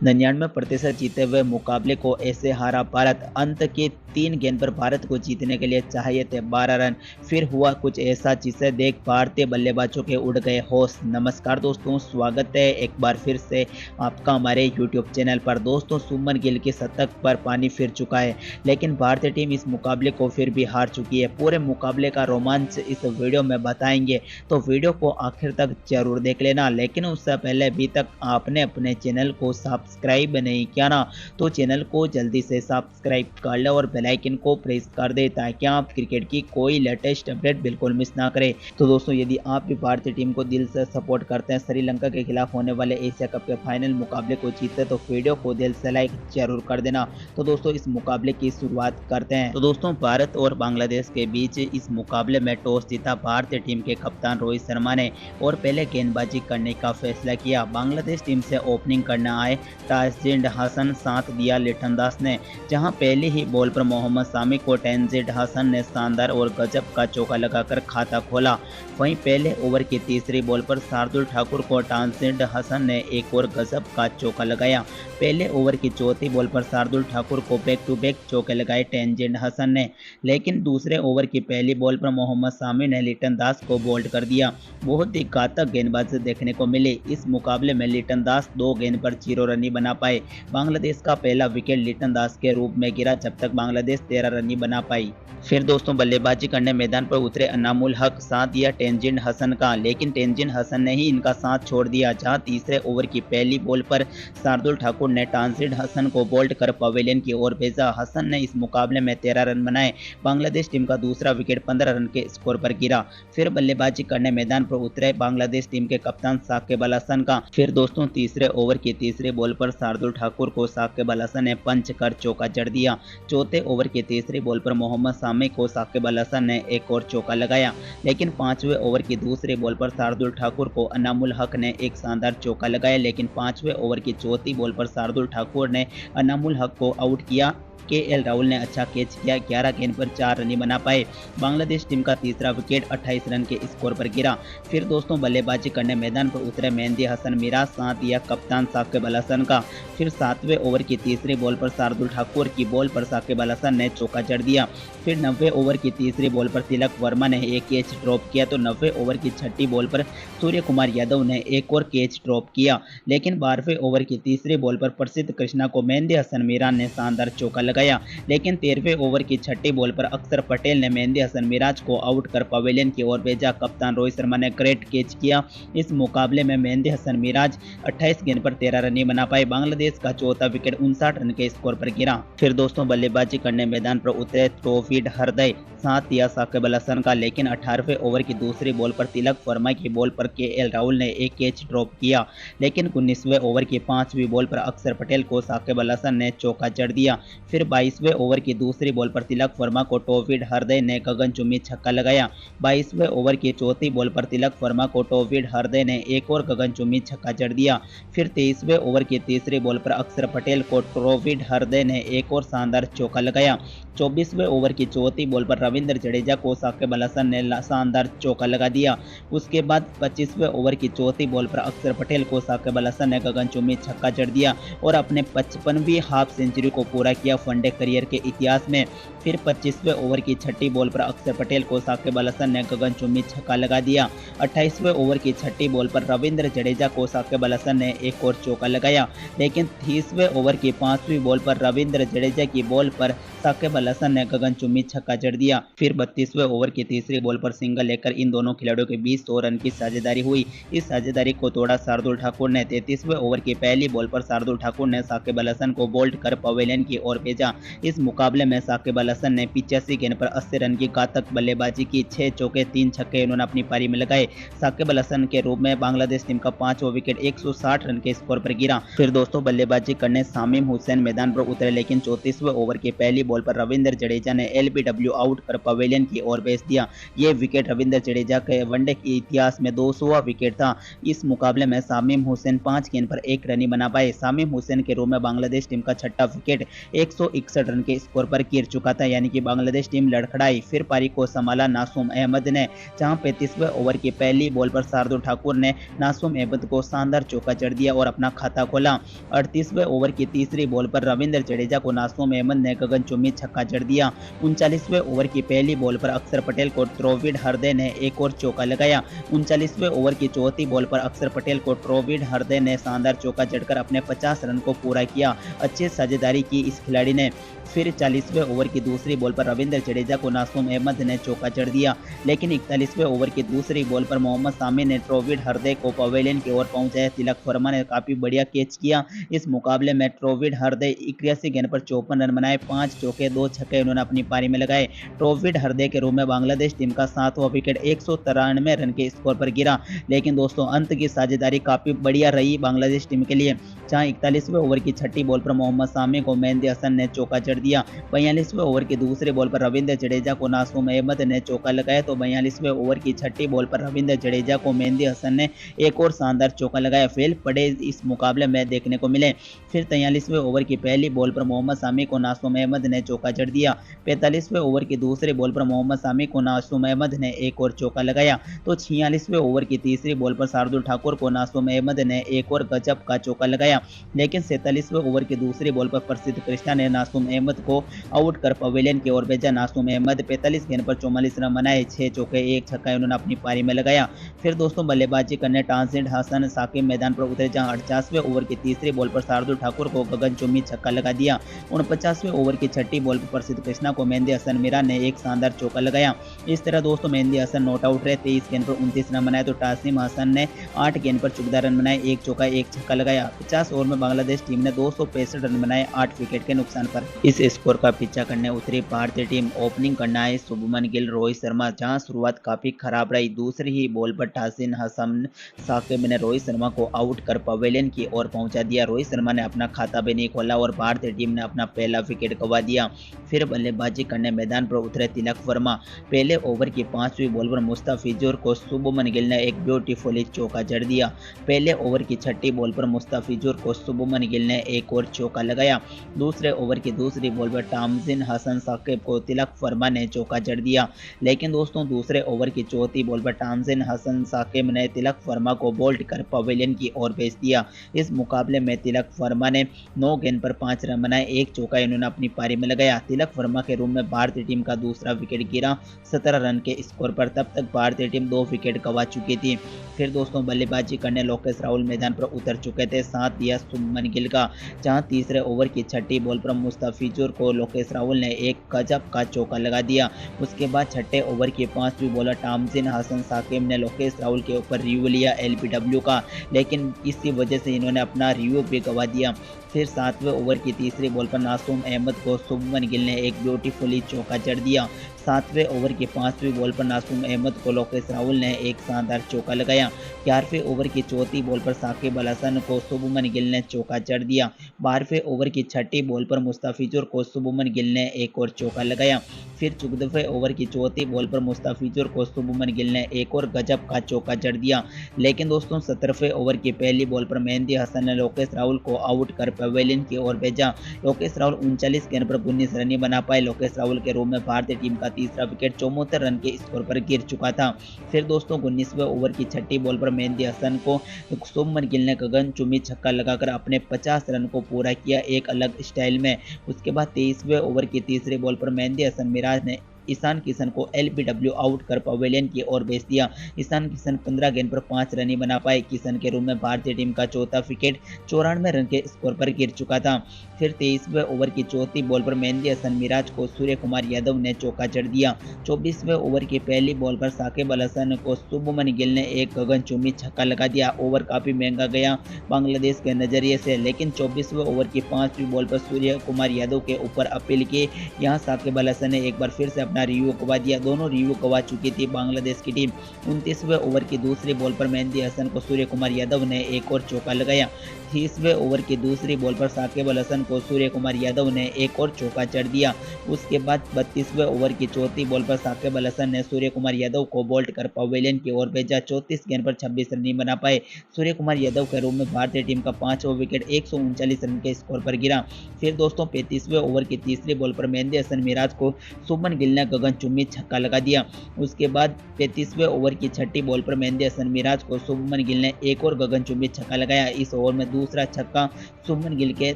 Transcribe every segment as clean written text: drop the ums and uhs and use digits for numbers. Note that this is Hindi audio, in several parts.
99% जीते हुए मुकाबले को ऐसे हारा भारत। अंत के 3 गेंद पर भारत को जीतने के लिए चाहिए थे 12 रन। फिर हुआ कुछ ऐसा जिसे देख भारतीय बल्लेबाजों के उड़ गए होश। नमस्कार दोस्तों, स्वागत है एक बार फिर से आपका हमारे यूट्यूब चैनल पर। दोस्तों, शुभमन गिल के शतक पर पानी फिर चुका है, लेकिन भारतीय टीम इस मुकाबले को फिर भी हार चुकी है। पूरे मुकाबले का रोमांच इस वीडियो में बताएंगे, तो वीडियो को आखिर तक जरूर देख लेना। लेकिन उससे पहले अभी तक आपने अपने चैनल को सब्सक्राइब नहीं किया ना, तो चैनल को जल्दी से सब्सक्राइब कर ले और बेल आइकन को प्रेस कर दे, ताकि आप क्रिकेट की कोई लेटेस्ट अपडेट बिल्कुल मिस ना करें। तो दोस्तों, यदि आप भी भारतीय टीम को दिल से सपोर्ट करते हैं, श्रीलंका के खिलाफ होने वाले एशिया कप के फाइनल मुकाबले को जीते, तो वीडियो को दिल से लाइक जरूर कर देना। तो दोस्तों, इस मुकाबले की शुरुआत करते हैं। तो दोस्तों, भारत और बांग्लादेश के बीच इस मुकाबले में टॉस जीता भारतीय टीम के कप्तान रोहित शर्मा ने और पहले गेंदबाजी करने का फैसला किया। बांग्लादेश टीम से ओपनिंग करने आए तानजीद हसन साथ दिया लिटन दास ने, जहां पहले ही बॉल पर मोहम्मद सामी को तानजीद हसन ने शानदार और गजब का चौका लगाकर खाता खोला। वहीं पहले ओवर की तीसरी बॉल पर शार्दुल ठाकुर को तानजीद हसन ने एक और गजब का चौका लगाया। पहले ओवर की चौथी बॉल पर शार्दुल ठाकुर को बैक टू बैक चौके लगाए तानजीद हसन ने, लेकिन दूसरे ओवर की पहली बॉल पर मोहम्मद सामी ने लिटन दास को बोल्ड कर दिया। बहुत ही घातक गेंदबाजी देखने को मिली। इस मुकाबले में लिटन दास 2 गेंद पर 0 रन ही बना पाए। बांग्लादेश का पहला विकेट लिटन दास के रूप में गिरा, जब तक बांग्लादेश 13 रन ही बना पाई। फिर दोस्तों, बल्लेबाजी करने मैदान पर उतरे अनामुल हक, साथ दिया तानजीद हसन का, लेकिन तानजीद हसन ने ही इनका साथ छोड़ दिया। जहां तीसरे ओवर की पहली बॉल पर शार्दुल ठाकुर ने तानजीद हसन को बोल्ड कर पवेलियन की ओर भेजा। हसन ने इस मुकाबले में 13 रन बनाए। बांग्लादेश टीम का दूसरा विकेट 15 रन के स्कोर पर गिरा। फिर बल्लेबाजी करने मैदान पर उतरे बांग्लादेश टीम के कप्तान साकिब अल हसन का। फिर दोस्तों, तीसरे ओवर की तीसरी बॉल पर शार्दुल ठाकुर को साकिब अल हसन ने पंच कर चौका जड़ दिया। चौथे ओवर की तीसरी बॉल पर मोहम्मद सामी को साकिब अल हसन ने एक और चौका लगाया, लेकिन पांचवें ओवर की दूसरी बॉल पर शार्दुल ठाकुर को अनामुल हक ने एक शानदार चौका लगाया, लेकिन पांचवें ओवर की चौथी बॉल पर शार्दुल ठाकुर ने अनामुल हक को आउट किया। केएल राहुल ने अच्छा कैच किया। 11 गेंद पर 4 रन ही बना पाए। बांग्लादेश टीम का तीसरा विकेट 28 रन के स्कोर पर गिरा। फिर दोस्तों, बल्लेबाजी करने मैदान पर उतरे मेहंदी हसन मिराज, साथ दिया कप्तान साकिब अल हसन का। फिर 7वें ओवर की तीसरी बॉल पर शार्दुल ठाकुर की बॉल पर साकिब अल हसन ने चौका जड़ दिया। फिर 90वें ओवर की तीसरी बॉल पर तिलक वर्मा ने एक कैच ड्रॉप किया, तो 90वें ओवर की छठी बॉल पर सूर्य कुमार यादव ने एक और कैच ड्रॉप किया, लेकिन 12वें ओवर की तीसरी बॉल पर प्रसिद्ध कृष्णा को मेहंदी हसन मिराज ने शानदार चौका लगाया, लेकिन 13वें ओवर की छठी बॉल पर अक्षर पटेल ने मेहंदी हसन मिराज को आउट कर पवेलियन की ओर भेजा। कप्तान रोहित शर्मा ने ग्रेट कैच किया। इस मुकाबले में मेहंदी हसन मिराज 28 गेंद पर 13 रन ही बना पाए। बांग्लादेश का चौथा विकेट 59 रन के स्कोर पर गिरा। फिर दोस्तों, बल्लेबाजी करने मैदान पर उतरे तौहीद हृदय, साथ दिया साकिब अल हसन का, लेकिन 18वें ओवर की दूसरी बॉल पर तिलक वर्मा की बॉल पर केएल राहुल ने एक कैच ड्रॉप किया, लेकिन 19वें ओवर की 5वीं बॉल पर अक्षर पटेल को साकिब अल हसन ने चौका जड़ दिया। फिर 22वें ओवर की दूसरी बॉल पर तिलक वर्मा को तौहीद हृदय ने गगनचुंबी छक्का लगाया। 22वें ओवर की चौथी बॉल पर तिलक वर्मा को तौहीद हृदय ने एक और गगनचुंबी छक्का जड़ दिया। फिर 23वें ओवर की तीसरी बॉल पर अक्षर पटेल को तौहीद हृदय ने एक और शानदार चौका लगाया। 24वें ओवर की चौथी बॉल पर रविंद्र जडेजा को साकिब अल हसन ने शानदार चौका लगा दिया। उसके बाद 25वें ओवर की चौथी बॉल पर अक्षर पटेल को साकिब अल हसन ने गगनचुंबी छक्का जड़ दिया और अपने 55वीं हाफ सेंचुरी को पूरा किया वनडे करियर के इतिहास में। फिर 25वें ओवर की छठी बॉल पर अक्षर पटेल को साकिब अल हसन ने गगनचुंबी छक्का लगा दिया। 28वें ओवर की छठी बॉल पर रविंद्र जडेजा को साकिब अल हसन ने एक और चौका लगाया, लेकिन 30वें ओवर की 5वीं बॉल पर रविंद्र जडेजा की बॉल पर साकिब अल हसन ने गगनचुंबी छक्का जड़ दिया। फिर 32वें ओवर की तीसरी बॉल पर सिंगल लेकर इन दोनों खिलाड़ियों के बीच 100 रन की साझेदारी हुई। इस साझेदारी को तोड़ा शार्दुल ठाकुर ने। 33वें ओवर की पहली बॉल पर शार्दुल ठाकुर ने साकिब अल हसन को बोल्ड कर पवेलियन की ओर भेजा। इस मुकाबले में साकिब अल हसन ने 85 गेंद पर 80 रन की घातक बल्लेबाजी की। 6 चौके 3 छक्के उन्होंने अपनी पारी में लगाए। साकिब अल हसन के रूप में बांग्लादेश टीम का 5वां विकेट 160 रन के स्कोर पर गिरा। फिर दोस्तों, बल्लेबाजी करने शामीम हुसैन मैदान पर उतरे, लेकिन 34वें ओवर की पहली बॉल पर रविंद्र जडेजा ने एलबीडब्ल्यू आउट कर पवेलियन की ओर भेज दिया। ये विकेट रविंद्र जडेजा के वनडे के इतिहास में 200वां विकेट था। इस मुकाबले में शामीम हुसैन 5 गेंद पर 1 रन ही बना पाए। शामीम हुसैन के रूप में बांग्लादेश टीम का छठा विकेट 101 161 रन के स्कोर पर गिर चुका था, यानी कि बांग्लादेश टीम लड़खड़ाई। फिर पारी को संभाला नासुम अहमद ने, जहां 35वें ओवर की पहली बॉल पर शार्दुल ठाकुर ने नासुम अहमद को शानदार चौका जड़ दिया और अपना खाता खोला। 38वें ओवर की तीसरी बॉल पर रविंद्र जडेजा को नासुम अहमद ने गगनचुंबी छक्का जड़ दिया। 39वें ओवर की पहली बॉल पर अक्षर पटेल को ट्रोविड हृदय ने एक और चौका लगाया। 39वें ओवर की चौथी बॉल पर अक्षर पटेल को ट्रोविड हृदय ने शानदार चौका जड़कर अपने 50 रन को पूरा किया। अच्छी साझेदारी की इस खिलाड़ी ने। फिर 40वें ओवर की दूसरी बॉल पर रविंद्र जडेजा को नासुम अहमद ने चौका जड़ दिया, लेकिन 41वें ओवर की दूसरी बॉल पर मोहम्मद सामी ने ट्रोविड हृदय को पवेलियन की ओर पहुंचाया। तिलक वर्मा ने काफी बढ़िया कैच किया। इस मुकाबले में ट्रोविड हृदय 81 गेंद पर 54 रन बनाए, 5 चौके 2 छक्के उन्होंने अपनी पारी में लगाए। ट्रोविड हृदय के रूप में बांग्लादेश टीम का 7वां विकेट 193 रन के स्कोर पर गिरा, लेकिन दोस्तों अंत की साझेदारी काफी बढ़िया रही बांग्लादेश टीम के लिए, जहां 41वें ओवर की छठी बॉल पर मोहम्मद सामी को मेहंदी हसन ने चौका जड़ दिया। 42वें ओवर की दूसरे बॉल पर रविंद्र जडेजा को नासुम अहमद ने चौका लगाया, तो 42वें ओवर की छठी बॉल पर रविंद्र जडेजा को मेहंदी हसन ने एक और शानदार चौका लगाया। फेल पड़े इस मुकाबले में देखने को मिले। फिर 43वें ओवर की पहली बॉल पर मोहम्मद सामी को नासुम अहमद ने चौका जड़ दिया। 45वें ओवर की दूसरे बॉल पर मोहम्मद सामी को नासुम अहमद ने एक और चौका लगाया, तो 46वें ओवर की तीसरी बॉल पर शार्दुल ठाकुर को नासुम अहमद ने एक और गजब का चौका लगाया, लेकिन 47वें ओवर की दूसरी बॉल पर प्रसिद्ध कृष्णा ने नासुम अहमद को आउट कर पवेलियन की ओर भेजा। नासुम अहमद 45 गेंद पर 44 रन बनाए, 6 चौके 1 छक्का उन्होंने अपनी पारी में लगाया। फिर दोस्तों बल्लेबाजी करने तानसेन हसन साकिब मैदान पर उतरे, जहां 48वें ओवर की तीसरी बॉल पर शार्दुल ठाकुर को गगनचुंबी छक्का लगा दिया। 49वें ओवर की छठी बॉल पर प्रसिद्ध कृष्णा को मेहंदी हसन मीरा ने एक शानदार चौका लगाया। इस तरह दोस्तों मेहंदी हसन नॉट आउट रहे, 23 गेंद पर 29 रन बनाए, तो तासिम हसन ने 8 गेंद पर 14 रन बनाए, 1 चौका 1 छक्का लगाया। 50 ओवर में बांग्लादेश टीम ने 265 रन बनाए 8 विकेट के नुकसान पर। इस स्कोर का पीछा करने उतरी भारतीय टीम। ओपनिंग करना है शुभमन गिल, रोहित शर्मा, जहां शुरुआत काफी खराब रही। दूसरी ही बॉल पर तानसेन हसन साकिब ने रोहित शर्मा को आउट कर पवेलियन की ओर पहुंचा दिया। रोहित शर्मा ने अपना खाता भी नहीं खोला और भारतीय टीम ने अपना पहला विकेट गंवा दिया। फिर बल्लेबाजी करने मैदान पर उतरे तिलक वर्मा। पहले ओवर की 5वीं बॉल पर मुस्तफिजुर को शुभमन गिल ने एक ब्यूटीफुली चौका जड़ दिया। पहले ओवर की छठी बॉल पर मुस्तफिजुर को शुभमन गिल ने एक और चौका लगाया। दूसरे ओवर की दूसरी बॉल पर तानसेन हसन साकिब को तिलक वर्मा ने चौका जड़ दिया, लेकिन दोस्तों दूसरे ओवर की चौथी बॉल पर तानसेन हसन साकिब ने तिलक वर्मा को बोल्ड कर पवेलियन की ओर भेज दिया। इस मुकाबले में तिलक वर्मा ने 9 गेंद पर 5 रन बनाए, 1 चौका इन्होंने अपनी पारी में लगाया। तिलक वर्मा के रूम में भारतीय टीम का दूसरा विकेट गिरा 17 रन के स्कोर पर। तब तक भारतीय टीम 2 विकेट गंवा चुकी थी। फिर दोस्तों बल्लेबाजी करने लोकेश राहुल मैदान पर उतर चुके थे, साथ दिया शुभमन गिल का, जहां तीसरे ओवर की छठी बॉल पर मुस्तफिजुर को लोकेश राहुल ने एक गजब का चौका लगा दिया। उसके बाद छठे ओवर की 5वीं बॉलर तानसेन हसन साकिब ने लोकेश राहुल के ऊपर रिव्यू लिया LBW का, लेकिन इसी वजह से इन्होंने अपना रिव्यू भी गंवा दिया। फिर 7वें ओवर की तीसरी बॉल पर नासुम अहमद को शुभमन गिल ने एक ब्यूटीफुली चौका जड़ दिया। 7वें ओवर की 5वीं बॉल पर नासुम अहमद को लोकेश राहुल ने एक शानदार चौका लगाया। 11वें ओवर की चौथी बॉल पर साकिब अल हसन को शुभमन गिल ने चौका जड़ दिया। 12वें ओवर की छठी बॉल पर मुस्तफिजुर को शुभमन गिल ने एक और चौका लगाया। फिर 14वें ओवर की चौथी बॉल पर मुस्तफिजुर को शुभमन गिल ने एक और गजब का चौका जड़ दिया, लेकिन दोस्तों 17वें ओवर की पहली बॉल पर मेहंदी हसन ने लोकेश राहुल को आउट कर पवेलियन की ओर भेजा। लोकेश राहुल 39 गेंद पर 19 रन ही बना पाए। लोकेश राहुल के रूप में भारतीय टीम का तीसरा विकेट 74 रन के स्कोर पर गिर चुका था। फिर दोस्तों 19वें ओवर की छठी बॉल पर मेहंदी हसन को शुभमन गिल ने गगनचुंबी छक्का लगाकर अपने 50 रन को पूरा किया एक अलग स्टाइल में। उसके बाद 23वें ओवर की तीसरी बॉल पर मेहंदी हसन मिराज ने ईशान किशन को LBW आउट कर पवेलियन की ओर भेज दिया। ईशान किशन 15 गेंद पर 5 रन ही बना पाए। किशन के रूप में भारतीय टीम का चौथा विकेट 94 रन के स्कोर पर गिर चुका था। फिर 23वें ओवर की चौथी बॉल पर मेहंदी हसन मिराज को सूर्य कुमार यादव ने चौका जड़ दिया। 24वें ओवर की पहली बॉल पर साकिब अल हसन को शुभमन गिल ने एक गगनचुंबी छक्का लगा दिया। ओवर काफी महंगा गया बांग्लादेश के नजरिए से, लेकिन 24वें ओवर की 5वीं बॉल पर सूर्य कुमार यादव के ऊपर अपील की। यहाँ साकिब अल हसन ने एक बार फिर से अपना रिव्यू गंवा दिया। दोनों रिव्यू गंवा चुकी थी बांग्लादेश की टीम। 29वें ओवर की दूसरी बॉल पर मेहंदी हसन को सूर्य कुमार यादव ने एक और चौका लगाया। 30वें ओवर की दूसरी बॉल पर साकिब अल हसन को सूर्य कुमार यादव ने एक और चौका जड़ दिया। उसके बाद 32वें ओवर की चौथी बॉल पर साकिब अल हसन ने सूर्य कुमार यादव को बोल्ट कर पवेलियन की ओर भेजा। 34 गेंद पर 26 रन नहीं बना पाए। सूर्य कुमार यादव के रूप में भारतीय टीम का 5वां विकेट 139 रन के स्कोर पर गिरा। फिर दोस्तों 35वें ओवर की तीसरी बॉल पर मेहंदी हसन मिराज को शुभमन गिल ने गगनचुंबी छक्का लगा दिया। उसके बाद 35वें ओवर की छठी बॉल पर मेहंदी हसन मिराज को शुभमन गिल ने एक और गगनचुंबी छक्का लगाया। इस ओवर में दूसरा छक्का शुभमन गिल के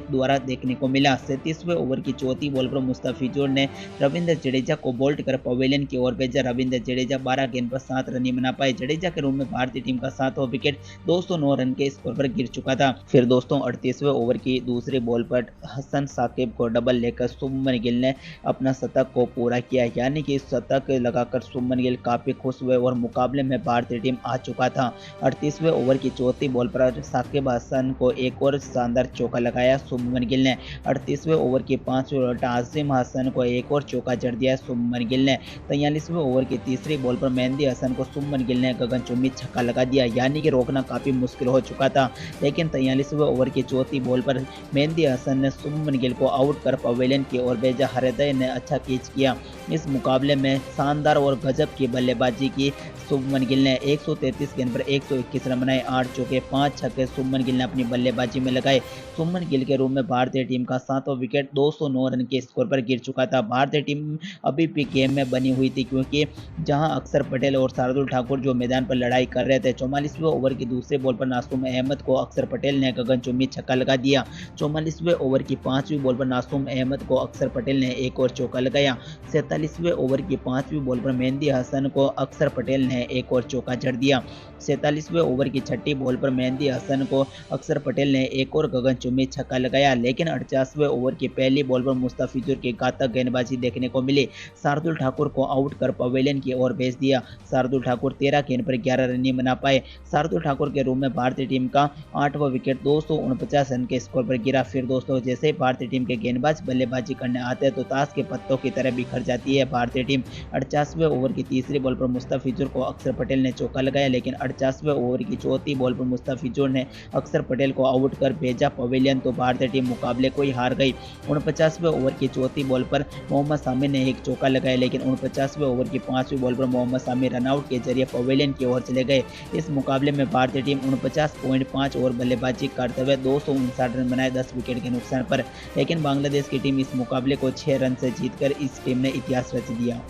द्वारा देखने को मिला। 37वें ओवर की चौथी बॉल पर मुस्तफिजुर ने रविंद्र जडेजा को बोल्ट कर पवेलियन की ओर भेजा। रविंद्र जडेजा 12 गेंद पर 7 रन नहीं बना पाए। जडेजा के रूप में भारतीय टीम का 7वां विकेट 209 रन के स्कोर पर गिर चुका था। फिर दोस्तों 38वें ओवर की दूसरी बॉल पर हसन साकिब को डबल लेकर शुभमन गिल ने अपना शतक को पूरा किया, यानी कि शतक लगाकर शुभमन गिल काफी खुश हुए और मुकाबले में भारतीय टीम आ चुका था। 38वें ओवर की चौथी बॉल पर साकिब हसन को एक और शानदार चौका लगाया शुभमन गिल ने। 38वें ओवर की 5वीं बॉल पर आसिम हसन को एक और चौका जड़ दिया शुभमन गिल ने। 43वें ओवर की तीसरी बॉल पर मेहंदी हसन को शुभमन गिल ने गगनचुंबी छक्का लगा दिया, यानी कि रोकना काफी मुश्किल हो चुका था। लेकिन 43वें ओवर की चौथी बॉल पर मेहंदी हसन ने शुभमन गिल को आउट कर पवेलियन की ओर भेजा। हृदय ने अच्छा कैच किया। इस मुकाबले में शानदार और गजब की बल्लेबाजी की शुभमन गिल ने 133 गेंद पर 121 रन बनाए। 8 चौके 5 छक्के शुभमन गिल ने अपनी बल्लेबाजी में लगाए। शुभमन गिल के रूप में भारतीय टीम का 7वां विकेट 209 रन के स्कोर पर गिर चुका था। भारतीय टीम अभी भी गेम में बनी हुई थी, क्योंकि जहां अक्षर पटेल और शार्दुल ठाकुर जो मैदान पर लड़ाई कर रहे थे। 44वें ओवर की दूसरे बॉल पर नासुम अहमद को अक्षर पटेल ने गगनचुंबी छक्का लगा दिया। 44वें ओवर की 5वीं बॉल पर नासुम अहमद को अक्षर पटेल ने एक और चौका लगाया। 47वें ओवर की 5वीं बॉल पर मेहंदी हसन को अक्षर पटेल ने एक और चौका जड़ दिया। 47वें ओवर की छठी बॉल पर मेहंदी हसन को अक्षर पटेल ने एक और गगनचुंबी छक्का लगाया। लेकिन 48वें ओवर की पहली बॉल पर मुस्तफिजुर की घातक गेंदबाजी देखने को मिली। शार्दुल ठाकुर को आउट कर पवेलियन की ओर भेज दिया। शार्दुल ठाकुर 13 गेंद पर 11 रन नहीं बना पाए। शार्दुल ठाकुर के रूप में भारतीय टीम का 8वां विकेट 249 रन के स्कोर पर गिरा। फिर दोस्तों जैसे ही भारतीय टीम के गेंदबाज बल्लेबाजी करने आते हैं तो ताश के पत्तों की तरह बिखर जाती है भारतीय टीम। 48वें ओवर की तीसरी बॉल पर मुस्तफिजुर को अक्षर पटेल ने चौका लगाया। लेकिन 48वें ओवर की चौथी बॉल पर मुस्तफिजुर ने अक्षर पटेल को आउट कर भेजा पवेलियन, तो भारतीय टीम मुकाबले को ही हार गई। 49वें ओवर की चौथी बॉल पर मोहम्मद सामी ने एक चौका लगाया। लेकिन 49वें ओवर की 5वीं बॉल पर मोहम्मद सामी रनआउट के जरिए पवेलियन की ओर चले गए। इस मुकाबले में भारतीय टीम 49.5 ओवर बल्लेबाजी करते हुए 259 रन बनाए 10 विकेट के नुकसान पर। लेकिन बांग्लादेश की टीम इस मुकाबले को 6 रन से जीतकर इस टीम ने इतिहास रच दिया।